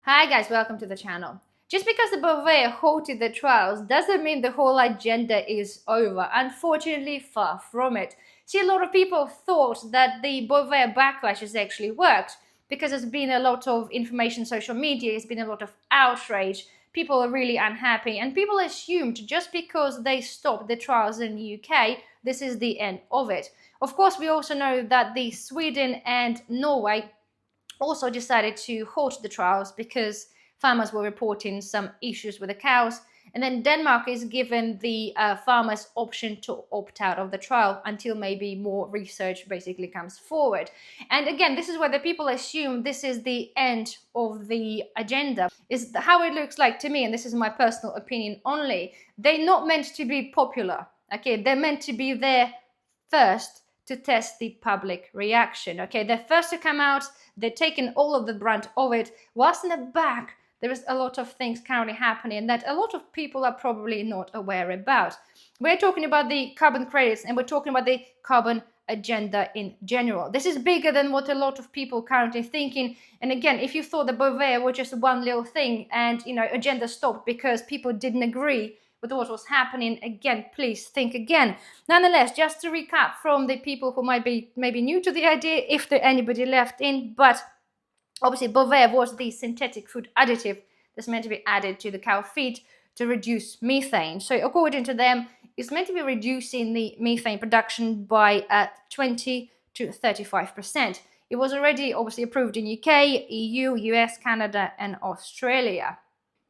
Hi guys, welcome to the channel. Just because the Bovaer halted the trials doesn't mean the whole agenda is over. Unfortunately, far from it. See, a lot of people thought that the Bovaer backlash has actually worked because there's been a lot of information, social media, there's been a lot of outrage. People are really unhappy, and people assumed just because they stopped the trials in the UK, this is the end of it. Of course, we also know that the Sweden and Norway also decided to halt the trials because farmers were reporting some issues with the cows. And then Denmark is given the farmers option to opt out of the trial until maybe more research basically comes forward. And again, this is where the people assume this is the end of the agenda. Is how it looks like to me, and this is my personal opinion only. They're not meant to be popular. Okay, they're meant to be there first to test the public reaction. Okay, they're first to come out, they're taking all of the brunt of it, whilst in the back there is a lot of things currently happening that a lot of people are probably not aware about. We're talking about the carbon credits, and we're talking about the carbon agenda in general. This is bigger than what a lot of people currently thinking. And again, if you thought the Bovaer was just one little thing and agenda stopped because people didn't agree with what was happening, again, please think again. Nonetheless, just to recap from the people who might be maybe new to the idea, if there anybody left in, but obviously Bovaer was the synthetic food additive that's meant to be added to the cow feed to reduce methane. So according to them, it's meant to be reducing the methane production by 20 to 35%. It was already obviously approved in UK, EU, US, Canada, and Australia.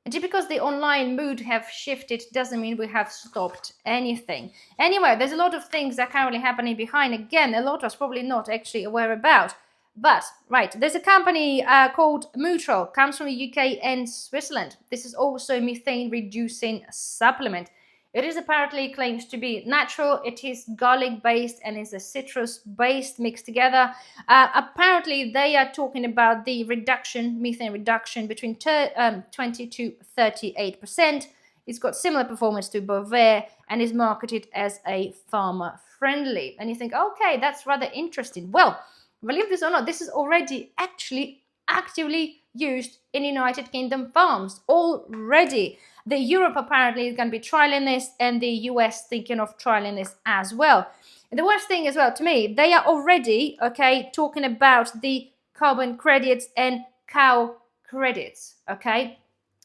And just because the online mood have shifted doesn't mean we have stopped anything. Anyway, there's a lot of things that are currently happening behind. Again, a lot of us probably not actually aware about. But, right, there's a company called Mutral, comes from the UK and Switzerland. This is also a methane-reducing supplement. It is apparently claims to be natural. It is garlic-based and is a citrus-based mixed together. Apparently, they are talking about the reduction, methane reduction, between 20 to 38%. It's got similar performance to Bovaer and is marketed as a farmer-friendly. And you think, okay, that's rather interesting. Well, believe this or not, this is already actually actively used in United Kingdom farms already. The Europe apparently is going to be trialing this, and the US thinking of trialing this as well. And the worst thing as well, to me, they are already, okay, talking about the carbon credits and cow credits, okay?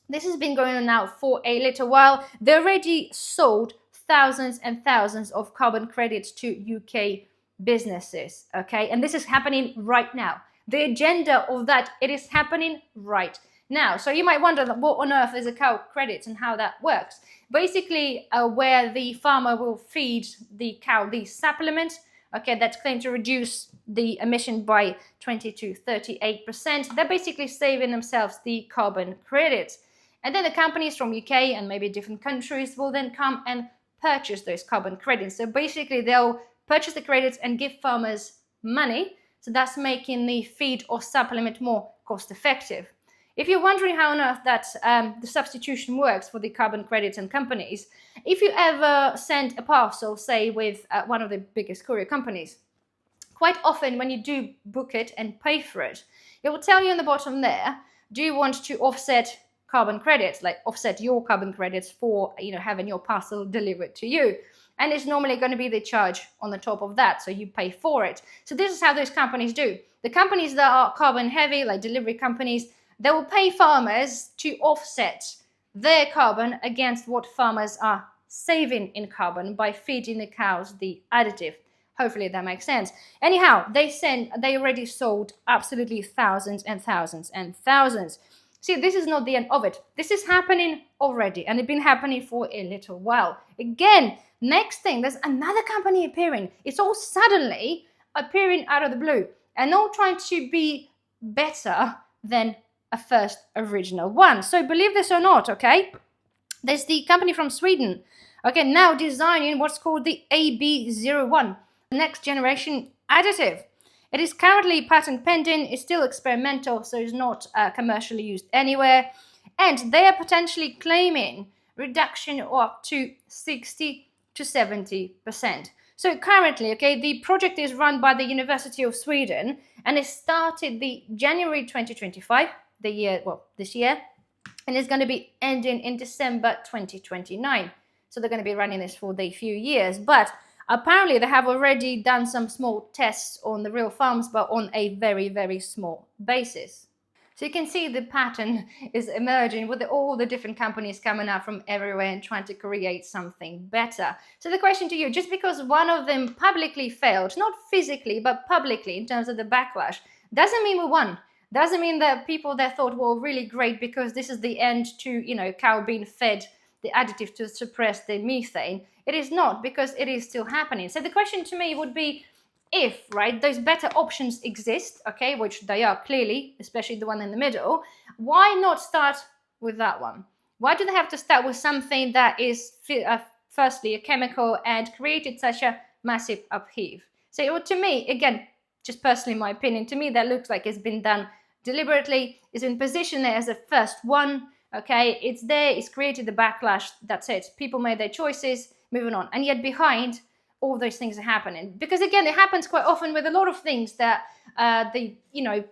This has been going on now for a little while. They already sold thousands and thousands of carbon credits to UK businesses, okay? And this is happening right now. The agenda of that, it is happening right now. So you might wonder what on earth is a cow credit and how that works. Basically, where the farmer will feed the cow the supplement, okay, that's claimed to reduce the emission by 20 to 38%. They're basically saving themselves the carbon credits. And then the companies from UK and maybe different countries will then come and purchase those carbon credits. So basically, they'll purchase the credits and give farmers money. So that's making the feed or supplement more cost effective. If you're wondering how on earth that the substitution works for the carbon credits and companies, if you ever send a parcel, say with one of the biggest courier companies, quite often when you do book it and pay for it, it will tell you on the bottom there, do you want to offset carbon credits, like offset your carbon credits for having your parcel delivered to you? And it's normally going to be the charge on the top of that, so you pay for it. So this is how those companies do. The companies that are carbon heavy, like delivery companies, they will pay farmers to offset their carbon against what farmers are saving in carbon by feeding the cows the additive. Hopefully that makes sense. Anyhow, they already sold absolutely thousands and thousands and thousands. See, this is not the end of it. This is happening already, and it's been happening for a little while. Again, next thing, there's another company appearing. It's all suddenly appearing out of the blue, and all trying to be better than a first original one. So believe this or not, okay? There's the company from Sweden, okay, now designing what's called the AB-01, next generation additive. It is currently patent pending, it's still experimental, so it's not commercially used anywhere. And they are potentially claiming reduction of up to 60 to 70%. So currently, okay, the project is run by the University of Sweden, and it started the January 2025. the year, well, this year, and it's going to be ending in December 2029. So they're going to be running this for a few years, but apparently they have already done some small tests on the real farms, but on a very, very small basis. So you can see the pattern is emerging with all the different companies coming out from everywhere and trying to create something better. So the question to you, just because one of them publicly failed, not physically, but publicly in terms of the backlash, doesn't mean we won. Doesn't mean that people there thought, well, really great, because this is the end to, you know, cow being fed the additive to suppress the methane. It is not, because it is still happening. So the question to me would be, if, right, those better options exist, okay, which they are clearly, especially the one in the middle, why not start with that one? Why do they have to start with something that is firstly a chemical and created such a massive upheave? So to me, again, just personally my opinion, to me that looks like it's been done deliberately. It's been positioned there as the first one, okay, it's there, it's created the backlash, that's it. People made their choices, moving on. And yet behind all those things are happening, because again, it happens quite often with a lot of things that the, you know,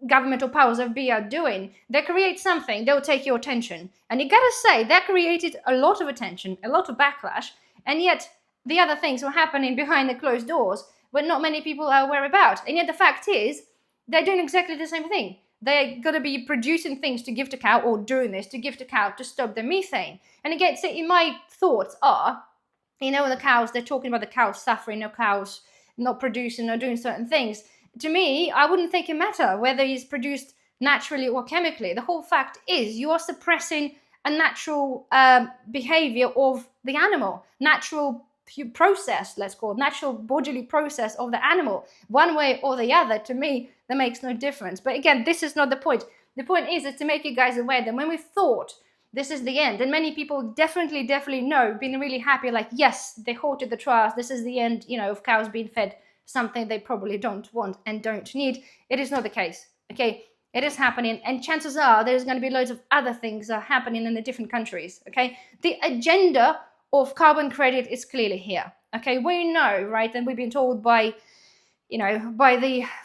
governmental powers of B are doing. They create something, they'll take your attention, and you gotta say that created a lot of attention, a lot of backlash, and yet the other things were happening behind the closed doors, but not many people are aware about. And yet the fact is, they're doing exactly the same thing. They're going to be producing things to give to cow, or doing this to give to cow to stop the methane. And again, so my thoughts are, you know, the cows, they're talking about the cows suffering, no cows not producing or doing certain things. To me, I wouldn't think it matter whether it's produced naturally or chemically. The whole fact is you are suppressing a natural behavior of the animal, natural process, let's call it, natural bodily process of the animal. One way or the other, to me, that makes no difference. But again, this is not the point. The point is to make you guys aware that when we thought this is the end, and many people definitely know, been really happy, like, yes, they halted the trials, this is the end, you know, of cows being fed something they probably don't want and don't need. It is not the case, okay? It is happening, and chances are there's going to be loads of other things that are happening in the different countries, okay? The agenda of carbon credit is clearly here, okay? We know, right, and we've been told by, you know,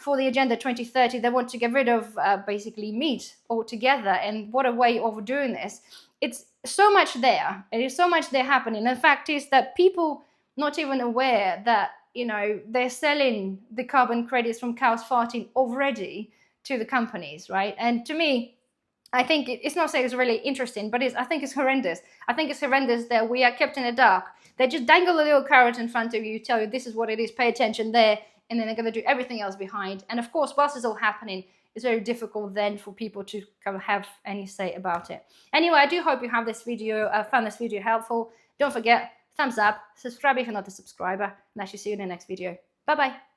for the Agenda 2030, they want to get rid of basically meat altogether. And what a way of doing this. It's so much there. It is so much there happening. And the fact is that people not even aware that, you know, they're selling the carbon credits from cows farting already to the companies, right? And to me, I think it's not saying it's really interesting, but I think it's horrendous. I think it's horrendous that we are kept in the dark. They just dangle a little carrot in front of you, tell you this is what it is, pay attention there, and then they're going to do everything else behind. And of course, whilst it's all happening, it's very difficult then for people to kind of have any say about it. Anyway, I do hope you have this video, found this video helpful. Don't forget, thumbs up, subscribe if you're not a subscriber, and I shall see you in the next video. Bye-bye.